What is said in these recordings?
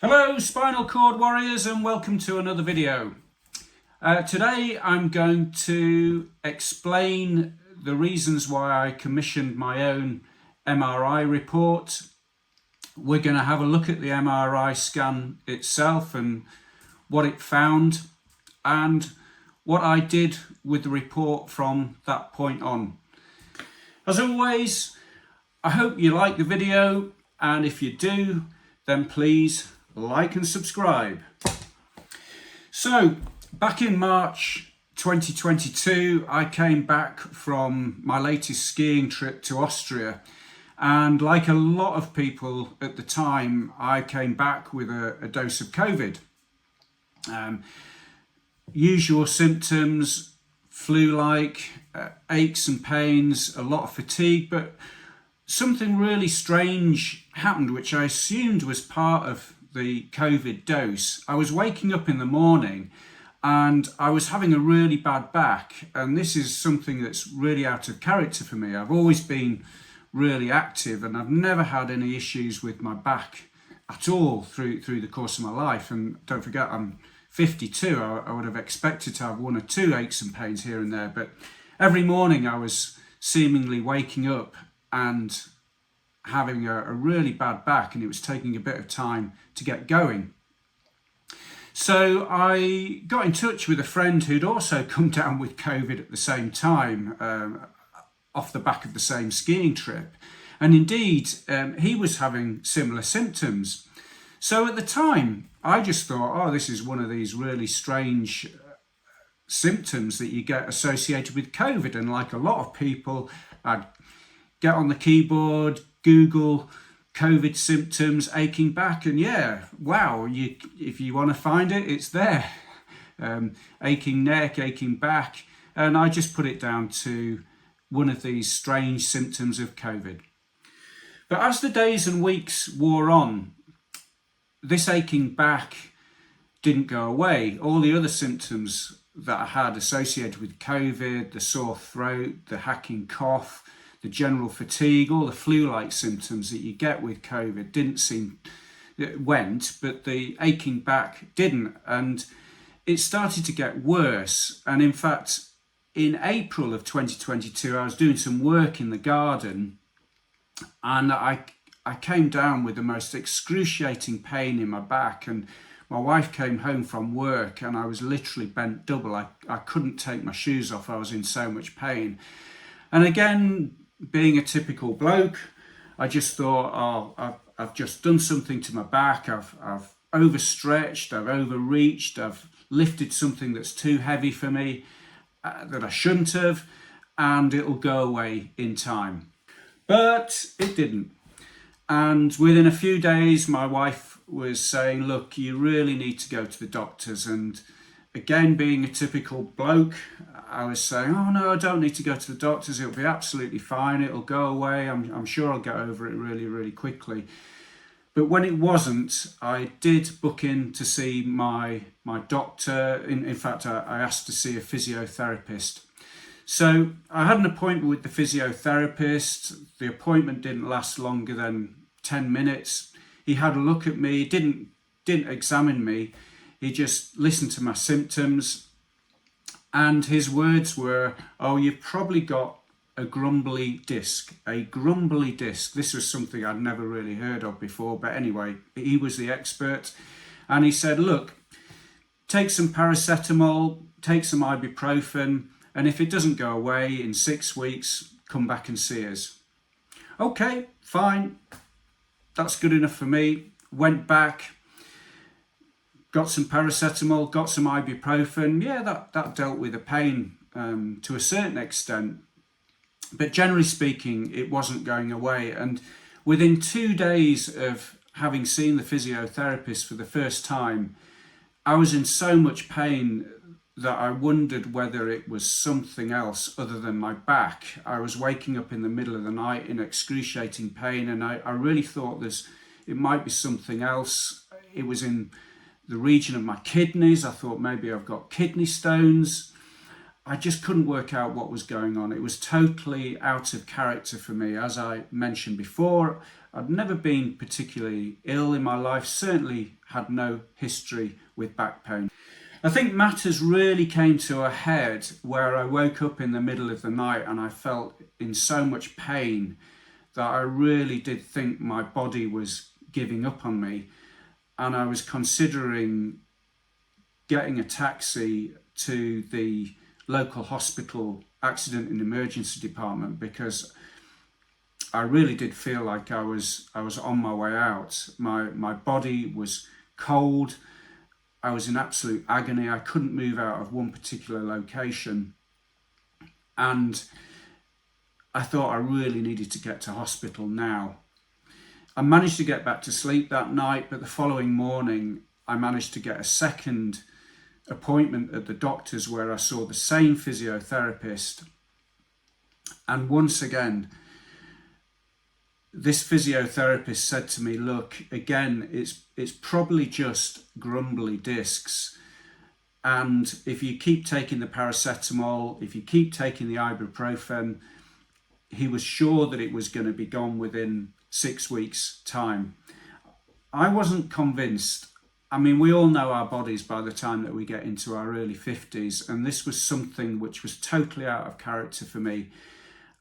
Hello Spinal Cord Warriors and welcome to another video. Today I'm going to explain the reasons why I commissioned my own MRI report. We're going to have a look at the MRI scan itself and what it found and what I did with the report from that point on. As always, I hope you like the video, and if you do, then please like and subscribe. So back in March 2022, I came back from my latest skiing trip to Austria, and like a lot of people at the time, I came back with a dose of COVID. Usual symptoms, flu-like, aches and pains, a lot of fatigue, but something really strange happened, which I assumed was part of the COVID dose. I was waking up in the morning and I was having a really bad back, and this is something that's really out of character for me. I've always been really active and I've never had any issues with my back at all through the course of my life. And don't forget, I'm 52. I would have expected to have one or two aches and pains here and there, but every morning I was seemingly waking up and having a really bad back, and it was taking a bit of time to get going. So I got in touch with a friend who'd also come down with COVID at the same time, off the back of the same skiing trip. And indeed, he was having similar symptoms. So at the time, I just thought, oh, this is one of these really strange symptoms that you get associated with COVID. And like a lot of people, I'd get on the keyboard, Google COVID symptoms, aching back, and yeah, wow, if you want to find it, it's there. Aching neck, aching back, and I just put it down to one of these strange symptoms of COVID. But as the days and weeks wore on, this aching back didn't go away. All the other symptoms that I had associated with COVID, the sore throat, the hacking cough, the general fatigue, all the flu-like symptoms that you get with COVID didn't seem, it went, but the aching back didn't. And it started to get worse. And in fact, in April of 2022, I was doing some work in the garden, and I came down with the most excruciating pain in my back. And my wife came home from work and I was literally bent double. I couldn't take my shoes off. I was in so much pain. And again, being a typical bloke, I just thought, oh, I've just done something to my back. I've overstretched, I've overreached, I've lifted something that's too heavy for me, that I shouldn't have, and it'll go away in time. But it didn't. And within a few days, my wife was saying, look, you really need to go to the doctors. And again, being a typical bloke, I was saying, oh no, I don't need to go to the doctors. It'll be absolutely fine. It'll go away. I'm sure I'll get over it really, really quickly. But when it wasn't, I did book in to see my doctor. In fact, I asked to see a physiotherapist. So I had an appointment with the physiotherapist. The appointment didn't last longer than 10 minutes. He had a look at me, didn't examine me. He just listened to my symptoms, and his words were, oh, you've probably got a grumbly disc. A grumbly disc. This was something I'd never really heard of before, but anyway, he was the expert. And he said, look, take some paracetamol, take some ibuprofen, and if it doesn't go away in 6 weeks, come back and see us. Okay, fine. That's good enough for me. Went back, got some paracetamol, got some ibuprofen. Yeah, that dealt with the pain to a certain extent. But generally speaking, it wasn't going away. And within 2 days of having seen the physiotherapist for the first time, I was in so much pain that I wondered whether it was something else other than my back. I was waking up in the middle of the night in excruciating pain, and I really thought it might be something else. It was in the region of my kidneys. I thought maybe I've got kidney stones. I just couldn't work out what was going on. It was totally out of character for me. As I mentioned before, I'd never been particularly ill in my life, certainly had no history with back pain. I think matters really came to a head where I woke up in the middle of the night and I felt in so much pain that I really did think my body was giving up on me, and I was considering getting a taxi to the local hospital accident and emergency department, because I really did feel like I was on my way out. My body was cold. I was in absolute agony. I couldn't move out of one particular location, and I thought I really needed to get to hospital now. I managed to get back to sleep that night, but the following morning I managed to get a second appointment at the doctor's where I saw the same physiotherapist. And once again, this physiotherapist said to me, look, again, it's probably just grumbly discs. And if you keep taking the paracetamol, if you keep taking the ibuprofen, he was sure that it was going to be gone within 6 weeks' time. I wasn't convinced. I mean, we all know our bodies by the time that we get into our early 50s, and this was something which was totally out of character for me.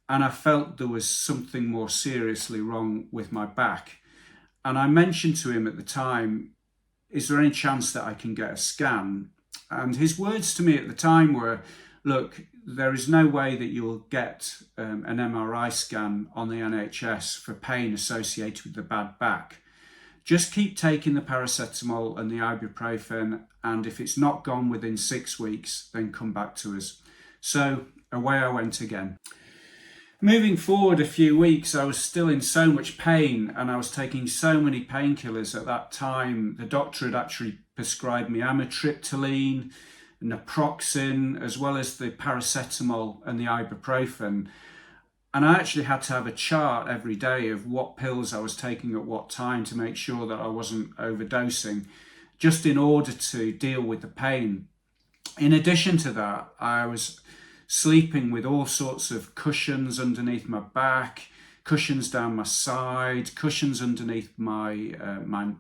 And I felt there was something more seriously wrong with my back. And I mentioned to him at the time, is there any chance that I can get a scan? And his words to me at the time were, look, there is no way that you'll get an MRI scan on the NHS for pain associated with the bad back. Just keep taking the paracetamol and the ibuprofen, and if it's not gone within 6 weeks, then come back to us. So away I went again. Moving forward a few weeks, I was still in so much pain, and I was taking so many painkillers at that time. The doctor had actually prescribed me amitriptyline, naproxen, as well as the paracetamol and the ibuprofen. And I actually had to have a chart every day of what pills I was taking at what time to make sure that I wasn't overdosing, just in order to deal with the pain. In addition to that, I was sleeping with all sorts of cushions underneath my back, cushions down my side, cushions underneath my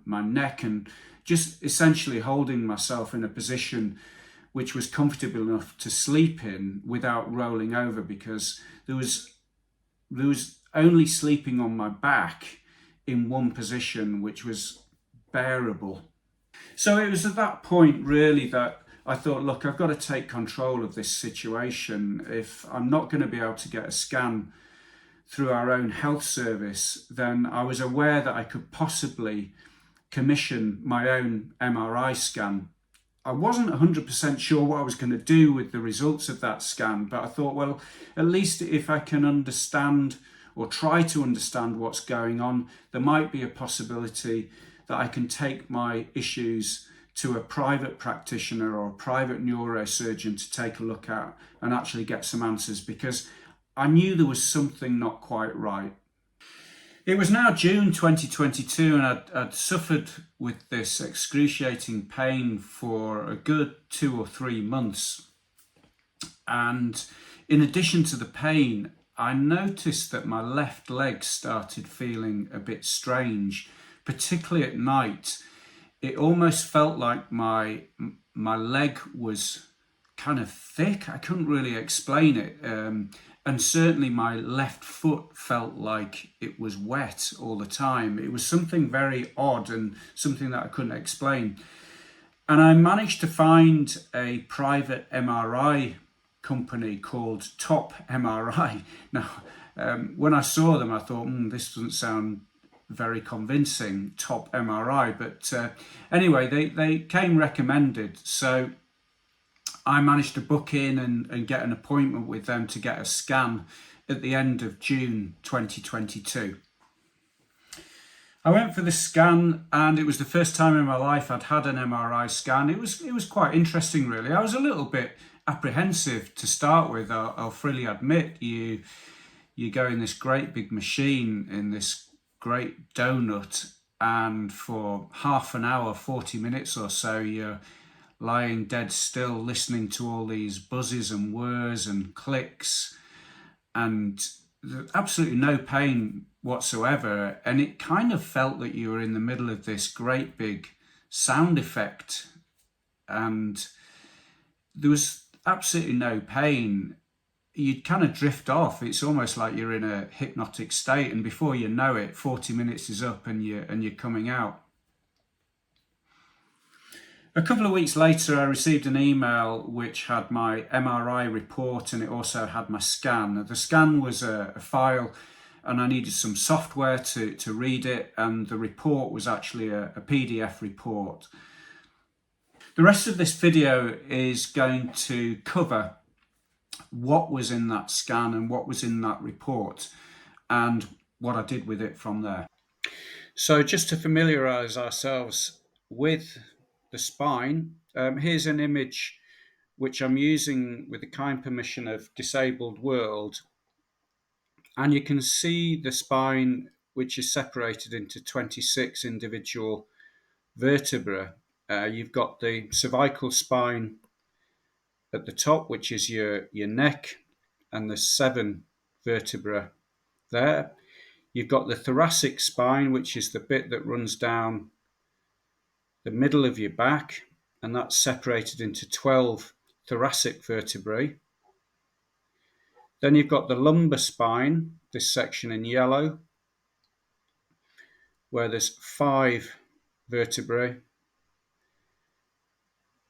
neck, and just essentially holding myself in a position which was comfortable enough to sleep in without rolling over, because there was only sleeping on my back in one position which was bearable. So it was at that point really that I thought, look, I've got to take control of this situation. If I'm not going to be able to get a scan through our own health service, then I was aware that I could possibly commission my own MRI scan. I wasn't 100% sure what I was going to do with the results of that scan, but I thought, well, at least if I can understand or try to understand what's going on, there might be a possibility that I can take my issues to a private practitioner or a private neurosurgeon to take a look at and actually get some answers, because I knew there was something not quite right. It was now June 2022, and I'd suffered with this excruciating pain for a good 2 or 3 months. And in addition to the pain, I noticed that my left leg started feeling a bit strange, particularly at night. It almost felt like my leg was kind of thick. I couldn't really explain it. And certainly my left foot felt like it was wet all the time. It was something very odd and something that I couldn't explain. And I managed to find a private MRI company called Top MRI. Now, when I saw them, I thought, this doesn't sound very convincing, Top MRI. But anyway, they came recommended. So I managed to book in and get an appointment with them to get a scan at the end of June 2022. I went for the scan, and it was the first time in my life I'd had an MRI scan. It was quite interesting, really. I was a little bit apprehensive to start with. I'll freely admit. You go in this great big machine in this great donut, and for half an hour, 40 minutes or so, you're lying dead still, listening to all these buzzes and whirs and clicks, and absolutely no pain whatsoever. And it kind of felt that you were in the middle of this great big sound effect, and there was absolutely no pain. You'd kind of drift off. It's almost like you're in a hypnotic state, and before you know it, 40 minutes is up and you're coming out. A couple of weeks later, I received an email which had my MRI report, and it also had my scan. The scan was a file, and I needed some software to read it, and the report was actually a PDF report. The rest of this video is going to cover what was in that scan and what was in that report, and what I did with it from there. So just to familiarise ourselves with the spine, here's an image which I'm using with the kind permission of Disabled World, and you can see the spine, which is separated into 26 individual vertebrae. You've got the cervical spine at the top, which is your neck, and the 7 vertebrae there. You've got the thoracic spine, which is the bit that runs down the middle of your back, and that's separated into 12 thoracic vertebrae. Then you've got the lumbar spine, this section in yellow, where there's 5 vertebrae.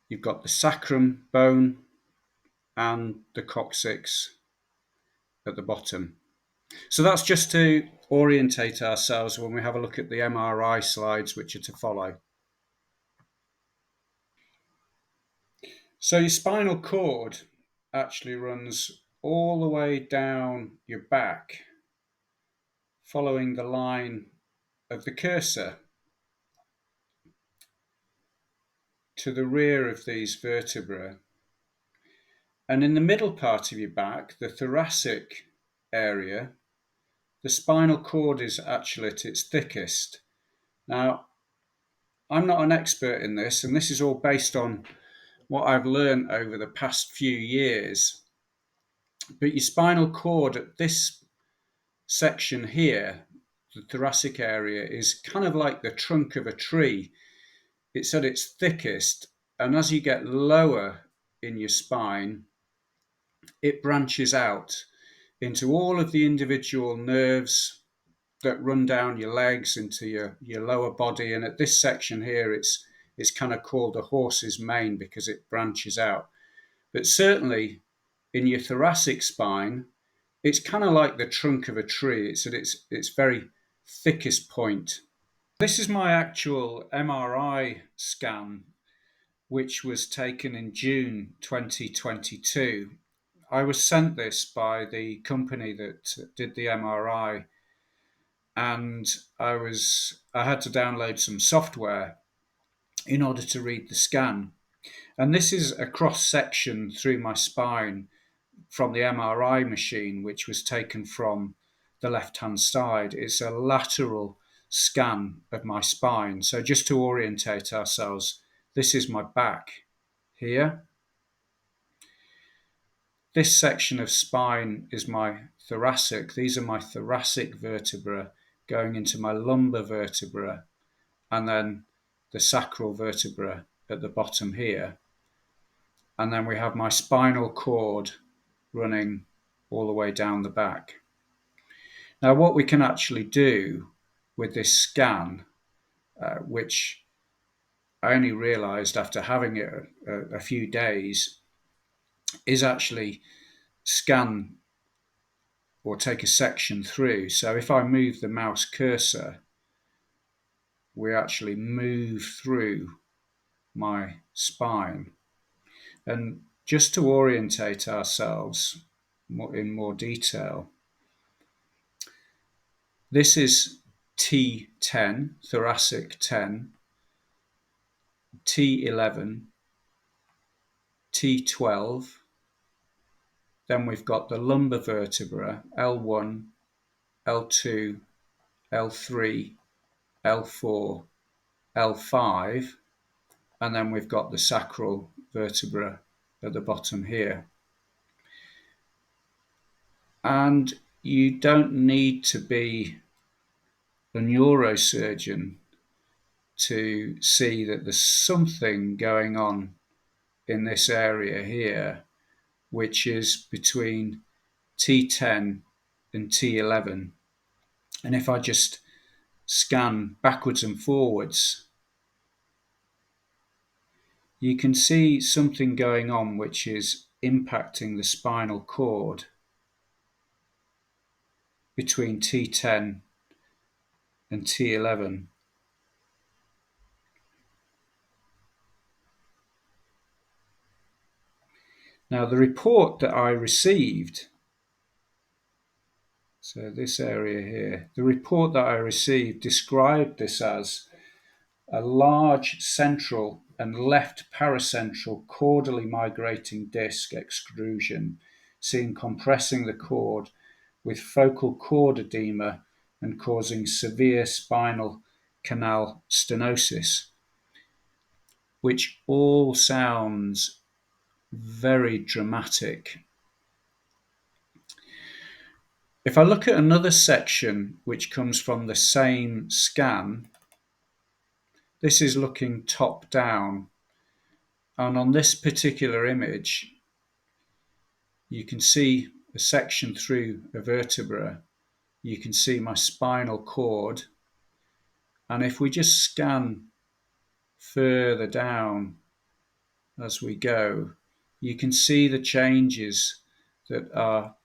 You've got the sacrum bone and the coccyx at the bottom. So that's just to orientate ourselves when we have a look at the MRI slides which are to follow. So your spinal cord actually runs all the way down your back, following the line of the cursor to the rear of these vertebrae. And in the middle part of your back, the thoracic area, the spinal cord is actually at its thickest. Now, I'm not an expert in this, and this is all based on what I've learned over the past few years. But your spinal cord at this section here, the thoracic area, is kind of like the trunk of a tree. It's at its thickest, and as you get lower in your spine, it branches out into all of the individual nerves that run down your legs into your lower body. And at this section here, it's kind of called a horse's mane because it branches out. But certainly in your thoracic spine, it's kind of like the trunk of a tree. It's at its very thickest point. This is my actual MRI scan, which was taken in June 2022. I was sent this by the company that did the MRI, and I had to download some software in order to read the scan. And this is a cross section through my spine from the MRI machine, which was taken from the left-hand side. It's a lateral scan of my spine. So just to orientate ourselves, this is my back here. This section of spine is my thoracic. These are my thoracic vertebrae going into my lumbar vertebra, and then the sacral vertebra at the bottom here. And then we have my spinal cord running all the way down the back. Now, what we can actually do with this scan, which I only realized after having it a few days, is actually scan or take a section through. So if I move the mouse cursor, we actually move through my spine. And just to orientate ourselves in more detail, this is T10, thoracic 10, T11, T12. Then we've got the lumbar vertebra, L1, L2, L3, L4, L5, and then we've got the sacral vertebra at the bottom here. And you don't need to be a neurosurgeon to see that there's something going on in this area here, which is between T10 and T11. And if I just scan backwards and forwards, you can see something going on which is impacting the spinal cord between T10 and T11. Now, the report that I received, so this area here, the report that I received described this as a large central and left paracentral caudally migrating disc extrusion seen compressing the cord with focal cord edema and causing severe spinal canal stenosis, which all sounds very dramatic. If I look at another section which comes from the same scan, this is looking top down, and on this particular image you can see a section through a vertebra. You can see my spinal cord, and if we just scan further down as we go, you can see the changes that are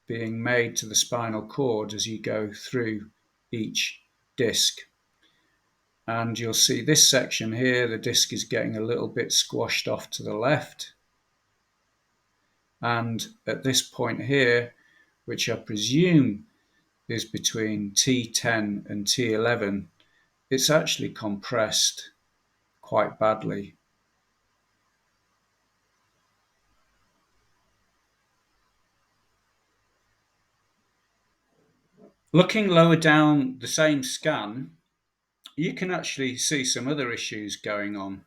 being made to the spinal cord as you go through each disc. And you'll see this section here, the disc is getting a little bit squashed off to the left. And at this point here, which I presume is between T10 and T11, it's actually compressed quite badly. Looking lower down the same scan, you can actually see some other issues going on.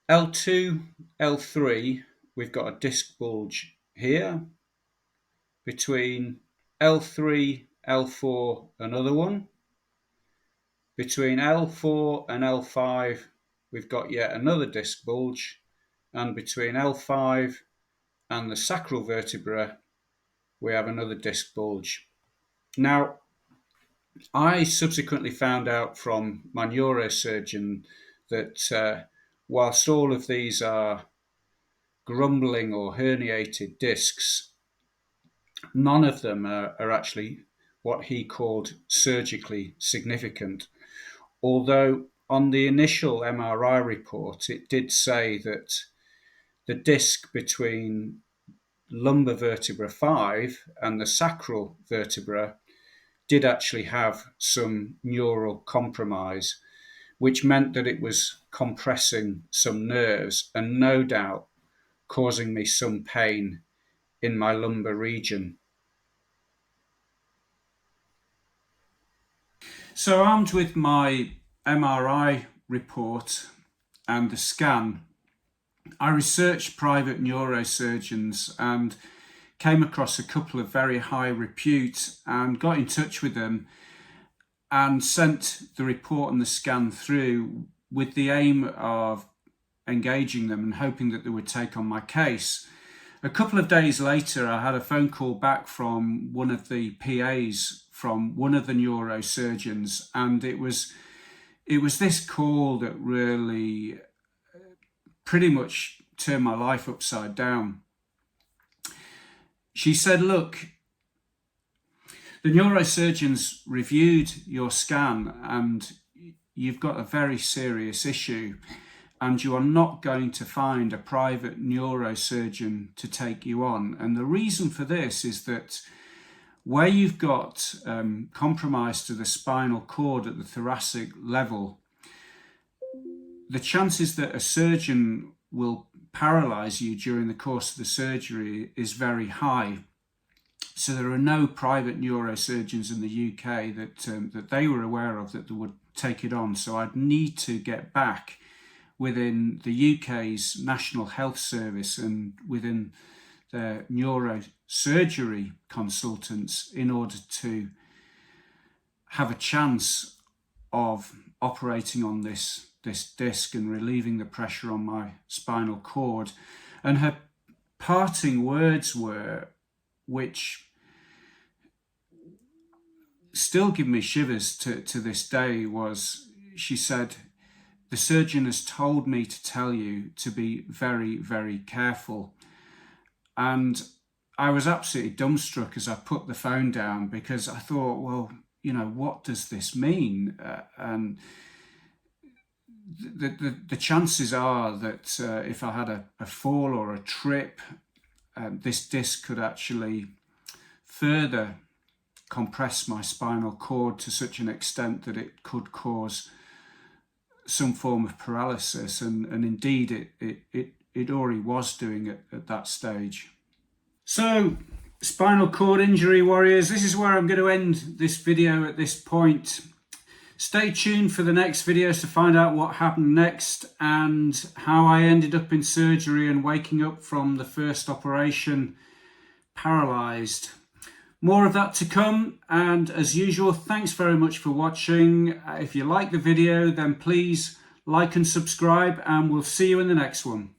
L2, L3, we've got a disc bulge here. Between L3, L4, another one. Between L4 and L5, we've got yet another disc bulge. And between L5 and the sacral vertebra, we have another disc bulge. Now, I subsequently found out from my neurosurgeon that whilst all of these are grumbling or herniated discs, none of them are actually what he called surgically significant. Although on the initial MRI report, it did say that the disc between lumbar vertebra 5 and the sacral vertebra did actually have some neural compromise, which meant that it was compressing some nerves and no doubt causing me some pain in my lumbar region. So, armed with my MRI report and the scan, I researched private neurosurgeons and came across a couple of very high repute and got in touch with them and sent the report and the scan through with the aim of engaging them and hoping that they would take on my case. A couple of days later, I had a phone call back from one of the PAs from one of the neurosurgeons, and it was this call that really pretty much turned my life upside down. She said, "Look, the neurosurgeons reviewed your scan and you've got a very serious issue, and you are not going to find a private neurosurgeon to take you on. And the reason for this is that where you've got compromise to the spinal cord at the thoracic level, the chances that a surgeon will paralyze you during the course of the surgery is very high. So there are no private neurosurgeons in the UK that they were aware of that would take it on. So I'd need to get back within the UK's National Health Service and within their neurosurgery consultants in order to have a chance of operating on this disc and relieving the pressure on my spinal cord. And her parting words were, which still give me shivers to this day, was she said, "The surgeon has told me to tell you to be very, very careful." And I was absolutely dumbstruck as I put the phone down, because I thought, well, what does this mean? And the chances are that if I had a fall or a trip, this disc could actually further compress my spinal cord to such an extent that it could cause some form of paralysis, and indeed it already was doing it at that stage. So, spinal cord injury warriors, this is where I'm going to end this video at this point. Stay tuned for the next videos to find out what happened next and how I ended up in surgery and waking up from the first operation paralysed. More of that to come, and as usual, thanks very much for watching. If you like the video, then please like and subscribe, and we'll see you in the next one.